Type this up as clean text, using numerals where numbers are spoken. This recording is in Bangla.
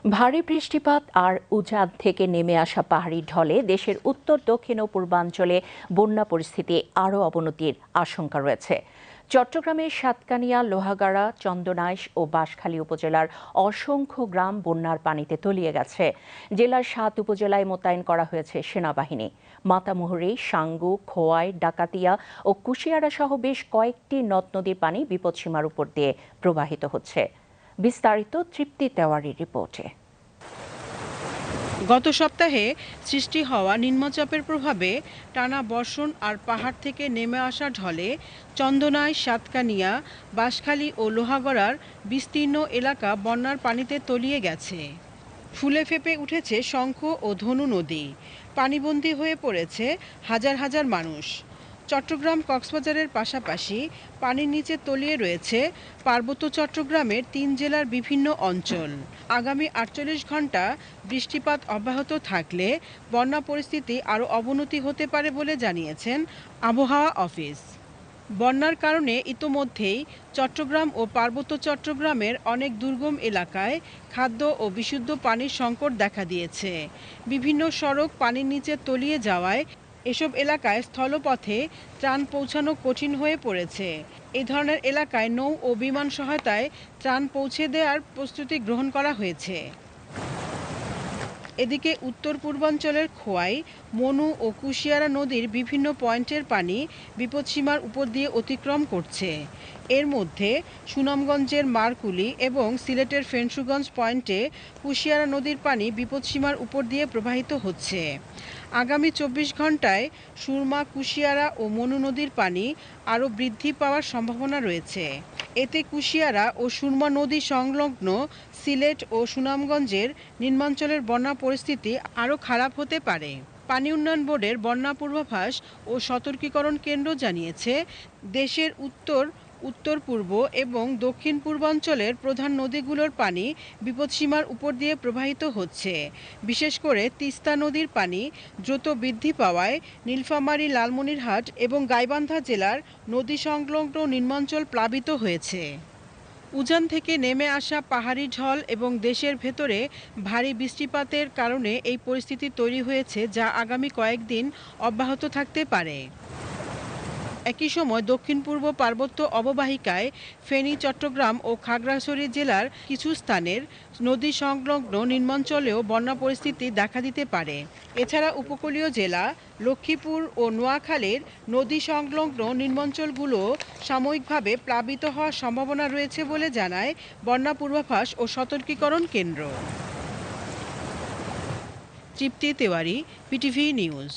ভারী বৃষ্টিপাত আর উজান থেকে নেমে আসা পাহাড়ি ঢলে দেশের উত্তর দক্ষিণ ও পূর্বাঞ্চলে বন্যা পরিস্থিতি আরও অবনতির আশঙ্কা রয়েছে। চট্টগ্রামের সাতকানিয়া, লোহাগাড়া, চন্দনাইশ ও বাঁশখালী উপজেলার অসংখ্য গ্রাম বন্যার পানিতে তলিয়ে গেছে। জেলার ৭ উপজেলায় মোতায়েন করা হয়েছে সেনাবাহিনী। মাতামুহুরী, সাঙ্গু, খোয়াই, ডাকাতিয়া ও কুশিয়ারা সহ বেশ কয়েকটি নদ নদীর পানি বিপদসীমার উপর দিয়ে প্রবাহিত হচ্ছে। বিস্তারিত তৃপ্তি তেওয়ারির রিপোর্টে। গত সপ্তাহে সৃষ্টি হওয়া নিম্নচাপের প্রভাবে টানা বর্ষণ আর পাহাড় থেকে নেমে আসা ঢলে চন্দনাইশ, সাতকানিয়া, বাঁশখালী ও লোহাগড়ার বিস্তীর্ণ এলাকা বন্যার পানিতে তলিয়ে গেছে। ফুলে ফেঁপে উঠেছে শঙ্খ ও ধনু নদী। পানিবন্দী হয়ে পড়েছে হাজার হাজার মানুষ। চট্টগ্রাম, কক্সবাজারের পাশাপাশি পানির নিচে তলিয়ে রয়েছে পার্বত্য চট্টগ্রামের ৩ জেলার বিভিন্ন অঞ্চল। আগামী ৪৮ ঘণ্টা বৃষ্টিপাত অব্যাহত থাকলে বন্যা পরিস্থিতি আরও অবনতি হতে পারে বলে জানিয়েছেন আবহাওয়া অফিস। বন্যার কারণে ইতোমধ্যেই চট্টগ্রাম ও পার্বত্য চট্টগ্রামের অনেক দুর্গম এলাকায় খাদ্য ও বিশুদ্ধ পানির সংকট দেখা দিয়েছে। বিভিন্ন সড়ক পানির নিচে তলিয়ে যাওয়ায় এসব এলাকায় স্থলপথে ত্রাণ পৌঁছানো কঠিন হয়ে পড়েছে। এই ধরনের এলাকায় নৌ ও বিমান সহায়তায় ত্রাণ পৌঁছে দেওয়ার প্রস্তুতি গ্রহণ করা হয়েছে। এদিকে উত্তর পূর্বাঞ্চলের খোয়াই, মনু ও কুশিয়ারা নদীর বিভিন্ন পয়েন্টের পানি বিপদসীমার উপর দিয়ে অতিক্রম করছে। এর মধ্যে সুনামগঞ্জের মারকুলি এবং সিলেটের ফেঞ্চুগঞ্জ পয়েন্টে কুশিয়ারা নদীর পানি বিপদসীমার উপর দিয়ে প্রবাহিত হচ্ছে। আগামী ২৪ ঘণ্টায় সুরমা, কুশিয়ারা ও মনু নদীর পানি আরও বৃদ্ধি পাওয়ার সম্ভাবনা রয়েছে। এতে কুশিয়ারা ও সুরমা নদী সংলগ্ন সিলেট ও সুনামগঞ্জের নিম্নাঞ্চলের বন্যা পরিস্থিতি আরও খারাপ হতে পারে। পানি উন্নয়ন বোর্ডের বন্যা পূর্বাভাস ও সতর্কীকরণ কেন্দ্র জানিয়েছে, দেশের উত্তর, উত্তর পূর্ব এবং দক্ষিণ পূর্বাঞ্চলের প্রধান নদীগুলোর পানি বিপদসীমার উপর দিয়ে প্রবাহিত হচ্ছে। বিশেষ করে তিস্তা নদীর পানি দ্রুত বৃদ্ধি পাওয়ায় নীলফামারী, লালমনিরহাট এবং গাইবান্ধা জেলার নদী সংলগ্ন নিম্নাঞ্চল প্লাবিত হয়েছে। উজান থেকে নেমে আসা পাহাড়ি ঢল এবং দেশের ভেতরে ভারী বৃষ্টিপাতের কারণে এই পরিস্থিতি তৈরি হয়েছে, যা আগামী কয়েকদিন অব্যাহত থাকতে পারে। একই সময় দক্ষিণ পূর্ব পার্বত্য অববাহিকায় ফেনী, চট্টগ্রাম ও খাগড়াছড়ি জেলার কিছু স্থানের নদী সংলগ্ন নিম্নাঞ্চলেও বন্যা পরিস্থিতি দেখা দিতে পারে। এছাড়া উপকূলীয় জেলা লক্ষ্মীপুর ও নোয়াখালীর নদী সংলগ্ন নিম্নাঞ্চলগুলো সাময়িকভাবে প্লাবিত হওয়ার সম্ভাবনা রয়েছে বলে জানায় বন্যা পূর্বাভাস ও সতর্কীকরণ কেন্দ্র। তৃপ্তি তেওয়ারি, পিটিভি নিউজ।